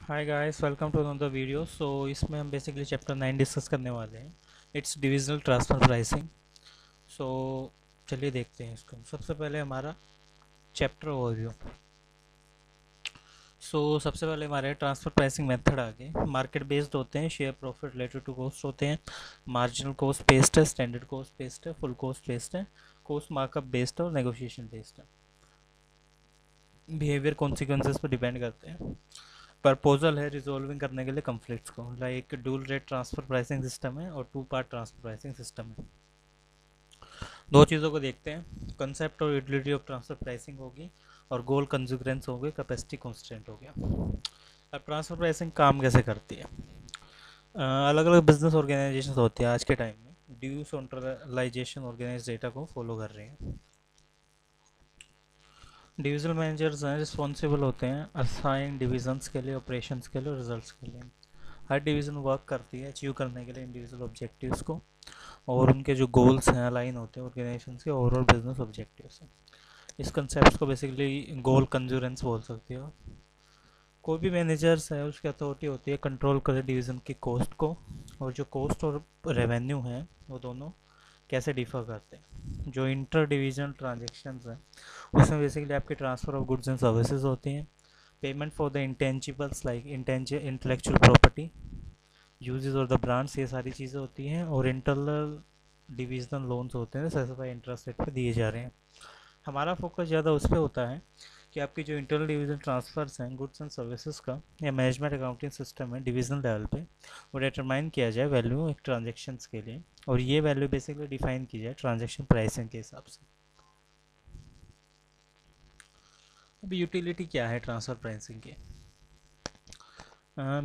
Hi guys, welcome to another video. इसमें हम basically chapter 9 discuss करने वाले हैं। It's divisional transfer pricing. So चलिए देखते हैं इसको। सबसे पहले हमारा चैप्टर ओवरव्यू। सबसे पहले हमारे ट्रांसफर प्राइसिंग मेथड आ गए। मार्केट बेस्ड होते हैं, share profit related to cost होते हैं, मार्जिनल कॉस्ट बेस्ड है, स्टैंडर्ड कॉस्ट बेस्ड है, फुल कॉस्ट बेस्ड है, कॉस्ट मार्कअप बेस्ड है और नेगोशिएशन बेस्ड है। बिहेवियर कॉन्सिक्वेंसेस पर डिपेंड करते हैं। प्रपोजल है रिजोल्विंग करने के लिए कन्फ्लिक्ट्स को, like dual rate transfer pricing system है और two part transfer pricing system है। दो चीज़ों को देखते हैं, कंसेप्ट और यूटिलिटी ऑफ ट्रांसफर प्राइसिंग होगी और गोल कंज्यूग्रेंस हो गए, कैपेसिटी कॉन्स्टेंट हो गया। अब ट्रांसफर प्राइसिंग काम कैसे करती है। अलग अलग बिजनेस ऑर्गेनाइजेशन होती है आज के टाइम में, ड्यू सेंट्रलाइजेशन ऑर्गेनाइज डेटा को फॉलो कर रहे हैं। डिविजनल मैनेजर्स हैं, रिस्पॉन्सिबल होते हैं असाइन डिविजन्स के लिए, ऑपरेशंस के लिए, रिजल्ट्स के लिए। हर डिवीज़न वर्क करती है अचीव करने के लिए इंडिविजुअल ऑब्जेक्टिव्स को, और उनके जो गोल्स हैं अलाइन होते हैं ऑर्गेनाइजेशन के ओवरऑल बिजनेस ऑब्जेक्टिव से। इस कंसेप्ट को बेसिकली गोल कंजूरेंस बोल सकते हो। कोई भी मैनेजर्स है उसकी अथॉरिटी होती है कंट्रोल करे डिवीज़न की कॉस्ट को, और जो कॉस्ट और रेवेन्यू है वो दोनों कैसे डिफर करते हैं। जो इंटर डिवीजनल ट्रांजेक्शन्स हैं उसमें बेसिकली आपके transfer of goods and services होती हैं, payment for the intangibles like intellectual property, uses और द ब्रांड्स, ये सारी चीज़ें होती हैं। और इंटरनल डिविजनल लोन्स होते हैं स्पेसिफाई इंटरेस्ट रेट पे दिए जा रहे हैं। हमारा फोकस ज़्यादा उस पर होता है कि आपकी जो इंटरनल डिवीजन ट्रांसफर्स हैं गुड्स एंड सर्विसेज का, या मैनेजमेंट अकाउंटिंग सिस्टम है डिवीजनल लेवल पे, वो डिटरमाइन किया जाए वैल्यू एक ट्रांजेक्शन्स के लिए, और ये वैल्यू बेसिकली डिफाइन की जाए ट्रांजेक्शन प्राइसिंग के हिसाब से। अभी यूटिलिटी क्या है ट्रांसफ़र प्राइसिंग की।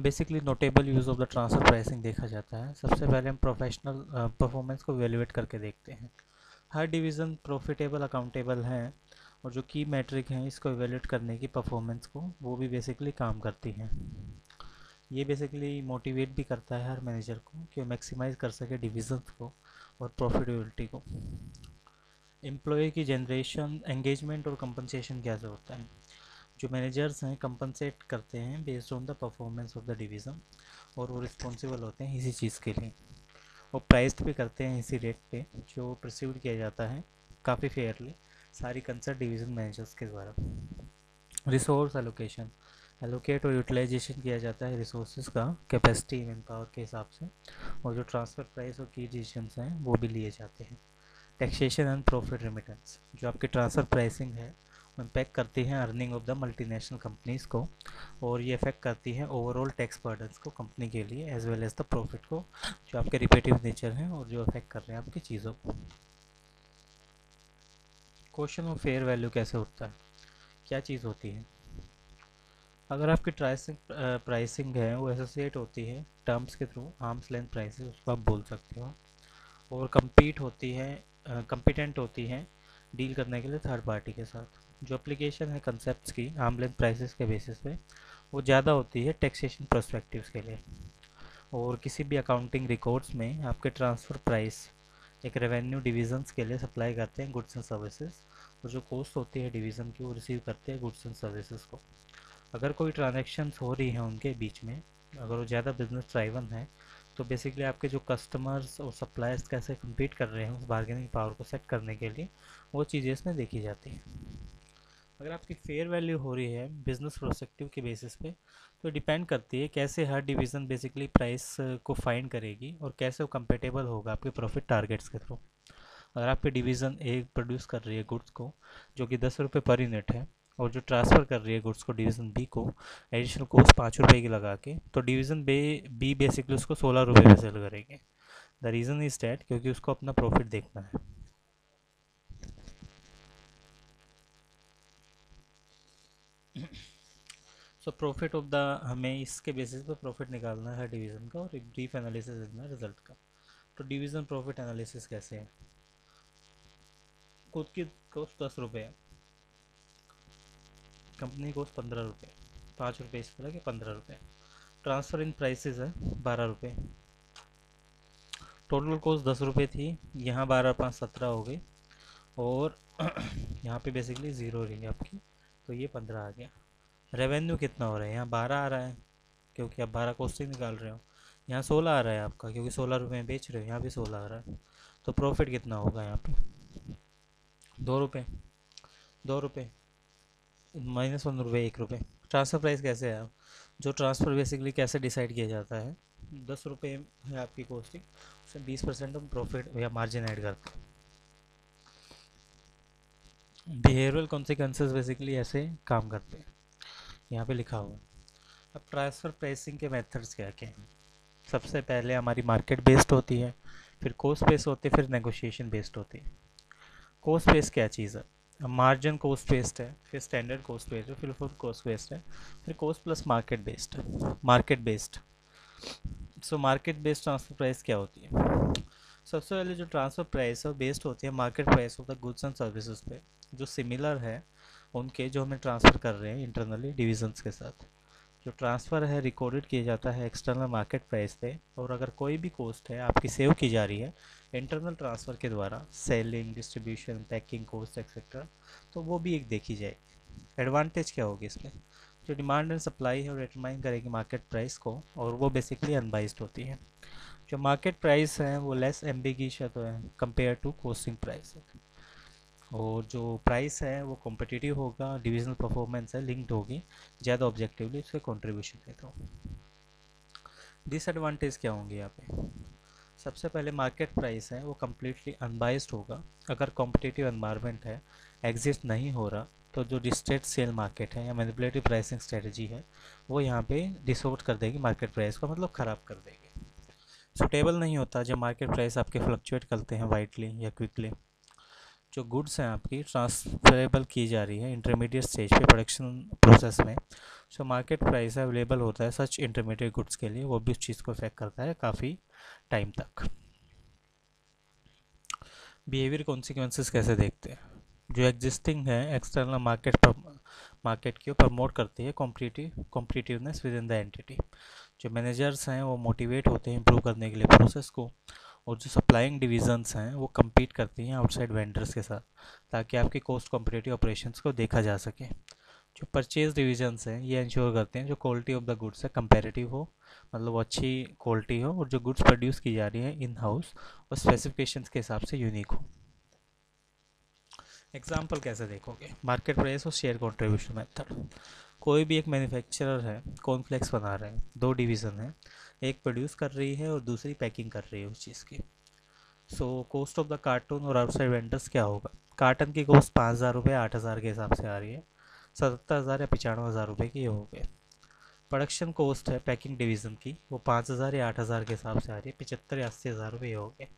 Basically notable use of the transfer pricing देखा जाता है। सबसे पहले हम प्रोफेशनल परफॉर्मेंस को इवेलुएट करके देखते हैं। हर डिवीज़न प्रॉफिटेबल अकाउंटेबल है, और जो की मैट्रिक हैं इसको इवेलुएट करने की परफॉर्मेंस को, वो भी बेसिकली काम करती हैं। ये बेसिकली मोटिवेट भी करता है हर मैनेजर को कि वो मैक्सिमाइज कर सके डिविजन को और प्रॉफिटेबिलिटी को। एम्प्लॉय की जनरेशन, एंगेजमेंट और कंपनसेशन कैसे होता है। जो मैनेजर्स हैं कंपनसेट करते हैं based on the performance of the division, और वो रिस्पॉन्सिबल होते हैं इसी चीज़ के लिए। वो प्राइस्ड भी करते हैं इसी रेट पे जो परसीव्ड किया जाता है काफ़ी फेयरली सारी कंसर्न डिवीज़न मैनेजर्स के द्वारा। रिसोर्स एलोकेशन, एलोकेट और यूटिलाइजेशन किया जाता है रिसोर्सेज का कैपेसिटी मैन पावर के हिसाब से, और जो ट्रांसफ़र प्राइस और की डिसीजंस हैं वो भी लिए जाते हैं। टैक्सेशन एंड प्रॉफिट रेमिटेंस, जो आपकी ट्रांसफ़र प्राइसिंग है वो इम्पैक्ट करती है earning of the multinational companies को, और ये इफेक्ट करती है ओवरऑल टैक्स बर्डन्स को कंपनी के लिए as well as the profit को, जो आपके रिपीटिव नेचर हैं और जो इफेक्ट कर रहे हैं आपकी चीज़ों को। क्वेश्चन ऑफ फेयर वैल्यू कैसे उठता है, क्या चीज़ होती है। अगर आपकी प्राइसिंग है वो एसोसिएट होती है टर्म्स के थ्रू, आर्म्स लेंथ प्राइसेस उसको आप बोल सकते हो, और compete होती है कंपिटेंट होती हैं डील करने के लिए थर्ड पार्टी के साथ। जो एप्लीकेशन है कंसेप्ट की आर्म लेंथ प्राइसेस के बेसिस पे, वो ज़्यादा होती है टैक्सेशन पर्सपेक्टिव्स के लिए। और किसी भी अकाउंटिंग रिकॉर्ड्स में आपके ट्रांसफ़र प्राइस एक रेवेन्यू डिविजन्स के लिए सप्लाई करते हैं गुड्स एंड सर्विसेज, और जो कॉस्ट होती है डिवीज़न की वो रिसीव करते हैं गुड्स एंड सर्विसेज को। अगर कोई ट्रांजेक्शन्स हो रही हैं उनके बीच में, अगर वो ज़्यादा बिजनेस ड्राइवन है, तो बेसिकली आपके जो कस्टमर्स और सप्लायर्स कैसे compete कर रहे हैं उस बार्गेनिंग पावर को सेट करने के लिए, वो चीज़ें इसमें देखी जाती हैं। अगर आपकी फेयर वैल्यू हो रही है बिजनेस प्रोस्पेक्टिव के बेसिस पे, तो डिपेंड करती है कैसे हर डिवीज़न बेसिकली प्राइस को फाइंड करेगी और कैसे वो कंपेटेबल होगा आपके प्रॉफिट टारगेट्स के थ्रू। अगर आपकी डिवीज़न ए प्रोड्यूस कर रही है गुड्स को जो कि 10 रुपये पर यूनिट है, और जो ट्रांसफ़र कर रही है गुड्स को डिवीज़न बी को एडिशनल कॉस्ट 5 रुपये की लगा के, तो डिवीज़न बी बेसिकली उसको 16 रुपये में सेल करेंगे। द रीज़न इज डैट क्योंकि उसको अपना प्रॉफिट देखना है। प्रॉफिट ऑफ द, हमें इसके बेसिस पे प्रॉफिट निकालना है डिवीज़न का, और एक ब्रीफ एनालिसिस देना है रिजल्ट का। तो डिवीज़न प्रॉफिट एनालिसिस कैसे है। खुद की कॉस्ट 10 रुपये है, कंपनी कॉस्ट 15 रुपये, 5 रुपये इसके लगे 15 रुपये। ट्रांसफ़र इन प्राइसेस है 12 रुपये, टोटल कॉस्ट 10 रुपये थी, यहाँ 12 5 17 हो गई, और यहाँ पे बेसिकली ज़ीरो रहेंगे आपकी, तो ये 15 आ गया। रेवेन्यू कितना हो रहा है, यहाँ 12 आ रहा है, क्योंकि आप 12 कॉस्टिंग निकाल रहे हो। यहाँ 16 आ रहा है आपका, क्योंकि 16 रुपये में बेच रहे हो, यहाँ भी 16 आ रहा है। तो प्रॉफिट कितना होगा यहाँ पे? 2 रुपये। 2 रुपये -1 रुपये, 1 रुपये। ट्रांसफ़र प्राइस कैसे है? जो ट्रांसफ़र बेसिकली कैसे डिसाइड किया जाता है? 10 रुपये है आपकी कॉस्टिंग, उसमें 20% हम प्रॉफिट या मार्जिन ऐड करते हैं। बिहेवियरल कॉन्सिक्वेंसेस बेसिकली ऐसे काम करते हैं, यहाँ पे लिखा हुआ है। अब ट्रांसफ़र प्राइसिंग के मेथड्स क्या क्या हैं? सबसे पहले हमारी मार्केट बेस्ड होती है, फिर कॉस्ट बेस्ड होती है, फिर नेगोशिएशन बेस्ड होती है। कॉस्ट बेस्ड क्या चीज़ है? मार्जिन कॉस्ट बेस्ड है, फिर स्टैंडर्ड कॉस्ट बेस्ड है, फिर फुल कॉस्ट बेस्ड है, फिर कॉस्ट प्लस मार्केट बेस्ड है। Market based, so market based transfer price क्या होती है? सबसे पहले जो ट्रांसफ़र प्राइस है वो बेस्ड होती है market price of the goods and services पे, जो सिमिलर है उनके, जो हमें ट्रांसफ़र कर रहे हैं इंटरनली डिविजन्स के साथ। जो ट्रांसफ़र है रिकॉर्डेड किया जाता है एक्सटर्नल मार्केट प्राइस पे, और अगर कोई भी कॉस्ट है आपकी सेव की जा रही है इंटरनल ट्रांसफ़र के द्वारा, selling, distribution, packing cost etcetera, तो वो भी एक देखी जाएगी। एडवांटेज क्या होगी इसमें? जो डिमांड एंड सप्लाई है वो डिटरमाइन करेगी मार्केट प्राइस को, और वो बेसिकली अनबाइज्ड होती है। जो मार्केट प्राइस है वो लेस एम्बिगियस है कंपेयर टू कॉस्टिंग प्राइस, और जो प्राइस है वो कॉम्पिटिटिव होगा, डिविजनल परफॉर्मेंस है लिंक्ड होगी, ज़्यादा ऑब्जेक्टिवली उसके कंट्रीब्यूशन देता हूँ। डिसएडवांटेज क्या होंगे यहाँ पे? सबसे पहले मार्केट प्राइस है वो कम्प्लीटली अनबाइज्ड होगा। अगर कॉम्पिटिटिव एनवायरनमेंट है, एग्जिस्ट नहीं हो रहा, तो जो डिस्ट्रेट सेल मार्केट है या मैनिपुलेटिव प्राइसिंग स्ट्रेटजी है वो यहाँ पे डिसऑर्ट कर देगी मार्केट प्राइस को, मतलब ख़राब कर देगी। सुटेबल नहीं होता जब मार्केट प्राइस आपके फ्लक्चुएट करते हैं वाइडली या क्विकली। जो गुड्स हैं आपकी ट्रांसफरेबल की जा रही है इंटरमीडिएट स्टेज पे प्रोडक्शन प्रोसेस में, जो मार्केट प्राइस अवेलेबल होता है सच इंटरमीडिएट गुड्स के लिए, वो भी उस चीज़ को इफेक्ट करता है काफ़ी टाइम तक। बिहेवियर कॉन्सिक्वेंसेस कैसे देखते हैं? जो एग्जिस्टिंग है एक्सटर्नल मार्केट की प्रमोट करती है competitiveness with in the entity. जो मैनेजर्स हैं वो मोटिवेट होते हैं इंप्रूव करने के लिए प्रोसेस को, और जो सप्लाइंग डिविजन्स हैं वो compete करती हैं आउटसाइड वेंडर्स के साथ, ताकि आपकी कॉस्ट कॉम्पिटिटिव ऑपरेशंस को देखा जा सके। जो परचेज डिविजन्स हैं ये इंश्योर करते हैं जो क्वालिटी ऑफ द गुड्स है कंपेरेटिव हो, मतलब वो अच्छी क्वालिटी हो, और जो गुड्स प्रोड्यूस की जा रही है इन हाउस और स्पेसिफिकेशंस के हिसाब से यूनिक हो। एग्जाम्पल कैसे देखोगे? मार्केट प्राइस और शेयर कॉन्ट्रीब्यूशन मेथड। कोई भी एक मैन्युफैक्चरर है, कॉर्नफ्लेक्स बना रहे हैं, दो डिवीज़न है, एक प्रोड्यूस कर रही है और दूसरी पैकिंग कर रही है उस चीज़ की। So cost of the cartoon और आउटसाइड वेंडर्स क्या होगा? कार्टन की कॉस्ट 5,000 रुपये 8,000 के हिसाब से आ रही है, 77,000 या 95,000 रुपये की ये हो गए। प्रोडक्शन कॉस्ट है पैकिंग डिवीज़न की, वो 5,000 या 8,000 के हिसाब से आ रही है, 75 या 80,000 रुपये हो गए।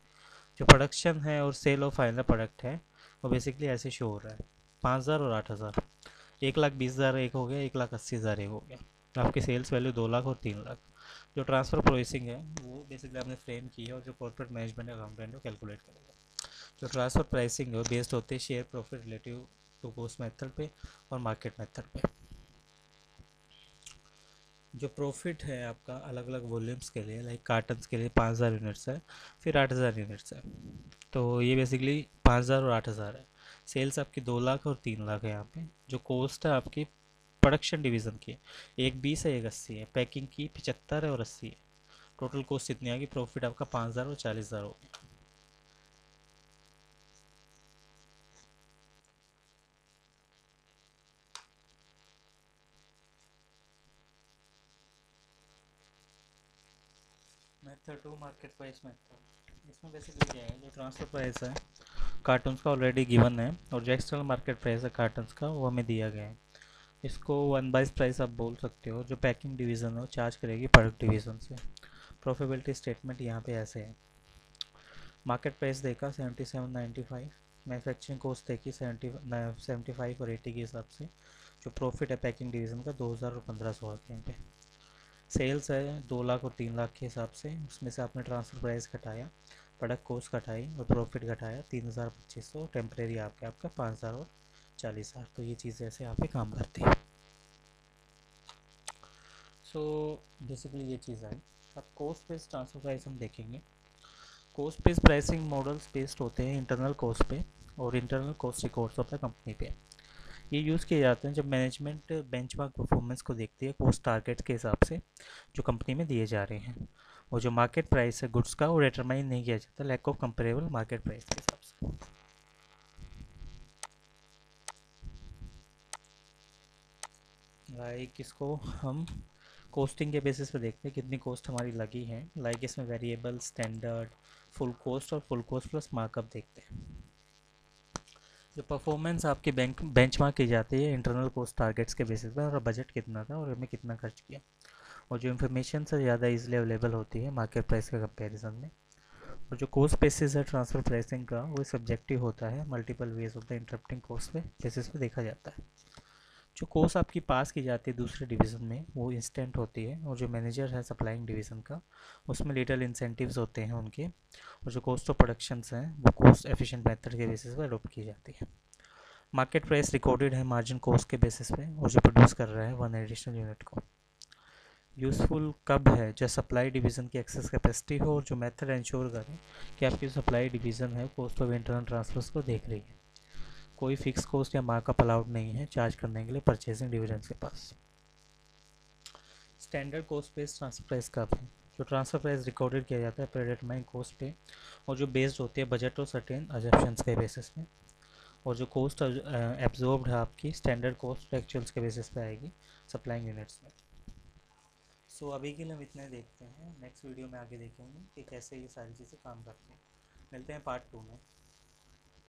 जो प्रोडक्शन है और सेल ऑफ फाइनल प्रोडक्ट है वो बेसिकली ऐसे शो हो रहा है, 5,000 और 8,000, 1,20,000 एक हो गया, 1,80,000 एक हो गया। आपकी सेल्स वैल्यू 2 लाख और 3 लाख। जो ट्रांसफ़र प्रोसेसिंग है वो बेसिकली आपने फ्रेम की है, और जो कॉर्पोरेट मैनेजमेंट अकाउंटेंट वो कैलकुलेट करेगा। जो ट्रांसफ़र प्राइसिंग है वो बेस्ड होते हैं share profit relative to cost method पे और मार्केट मेथड पे। जो प्रॉफिट है आपका अलग अलग वॉल्यूम्स के लिए, लाइक कार्टन्स के लिए 5,000 यूनिट्स है, फिर 8,000 यूनिट्स है, तो ये बेसिकली 5,000 और 8,000 है। सेल्स आपकी 2 लाख और 3 लाख है यहाँ पे। जो कॉस्ट है आपकी प्रोडक्शन डिवीज़न की, एक 20 है एक 80 है, पैकिंग की 75 है और 80 है। टोटल कॉस्ट इतनी आ गई, प्रॉफिट आपका 5,000 और 40,000 हो गया। Method two market price method. इसमें बेसिकली क्या है, जो ट्रांसफ़र प्राइस है कार्टून्स का ऑलरेडी गिवन है, और जो एक्सटर्नल मार्केट प्राइस है कार्टन्स का वो हमें दिया गया है। इसको वन बाइस प्राइस आप बोल सकते हो। जो पैकिंग डिवीज़न है वो चार्ज करेगी प्रोडक्ट डिवीज़न से। प्रॉफिटेबिलिटी स्टेटमेंट यहाँ पे ऐसे है। मार्केट प्राइस देखा 77.95, मैन्युफैक्चरिंग कॉस्ट देखी 75 और 80 के हिसाब से। जो प्रॉफिट है पैकिंग डिवीज़न का 2,000 और 1,500 है यहाँ पे। सेल्स है 2 लाख और 3 लाख के हिसाब से, उसमें से आपने ट्रांसफ़र प्राइस घटाया, प्रोडक्ट कॉस्ट घटाई और प्रॉफिट घटाया, 3,250, टेम्परेरी आपका 5,000 और 40,000। तो ये चीज़ें ऐसे यहाँ पे काम करती है। सो बेसिकली ये चीज़ है। अब कॉस्ट बेस्ड ट्रांसफर प्राइस हम देखेंगे। Cost based pricing models based होते हैं इंटरनल कॉस्ट पे और internal cost records of the company पे। ये यूज़ किए जाते हैं जब मैनेजमेंट बेंचमार्क परफॉर्मेंस को देखती है कॉस्ट टारगेट के हिसाब से जो कंपनी में दिए जा रहे हैं, और जो मार्केट प्राइस है गुड्स का वो डिटरमाइन नहीं किया जाता lack of comparable market price के हिसाब से। लाइक इसको हम कॉस्टिंग के बेसिस पे देखते हैं कितनी कॉस्ट हमारी लगी है। लाइक इसमें वेरिएबल, स्टैंडर्ड, फुल कॉस्ट और फुल कॉस्ट प्लस मार्कअप देखते हैं। जो परफॉर्मेंस आपकी बेंचमार्क की जाती है इंटरनल कॉस्ट टारगेट्स के बेसिस पर, और बजट कितना था और हमें कितना खर्च किया, और जो इन्फॉर्मेशन से ज़्यादा इजीली अवेलेबल होती है मार्केट प्राइस के कंपैरिजन में। और जो कॉस्ट बेसिस है ट्रांसफर प्राइसिंग का वो सब्जेक्टिव होता है, multiple ways of the interrupting cost पे बेसिस पे देखा जाता है। जो कॉस्ट आपकी पास की जाती है दूसरे डिवीज़न में वो इंस्टेंट होती है, और जो मैनेजर है सप्लाइंग डिवीज़न का उसमें लिटल इंसेंटिव्स होते हैं उनके, और जो कॉस्ट ऑफ प्रोडक्शंस हैं वो कॉस्ट एफिशिएंट मेथड के बेसिस पर अडोप्ट की जाती है। मार्केट प्राइस रिकॉर्डेड है मार्जिन कॉस्ट के बेसिस पे, और जो प्रोड्यूस कर रहा है वन एडिशनल यूनिट को। यूज़फुल कब है, जब सप्लाई डिवीज़न की एक्सेस कैपेसिटी हो और जो मेथड इंश्योर करे कि आपकी सप्लाई डिवीज़न है कॉस्ट ऑफ इंटरनल ट्रांसफर्स को देख रही है। कोई फिक्स कॉस्ट या मार्कअप अलाउड नहीं है चार्ज करने के लिए परचेसिंग डिविडेंड्स के पास। Standard cost based transfer price कब है, जो ट्रांसफर प्राइस रिकॉर्डेड किया जाता है प्रेडिटरमाइन कॉस्ट पे, और जो बेस्ड होती है बजट और सर्टेन अजप्शंस के बेसिस पे, और जो कॉस्ट एब्जॉर्ब्ड है आपकी स्टैंडर्ड कॉस्ट एक्चुअल्स के बेसिस पे आएगी सप्लाइंग यूनिट्स में। सो अभी के लिए हम इतने देखते हैं, नेक्स्ट वीडियो में आगे देखेंगे कि कैसे ये सारी चीज़ें काम करती हैं। मिलते हैं पार्ट 2 में।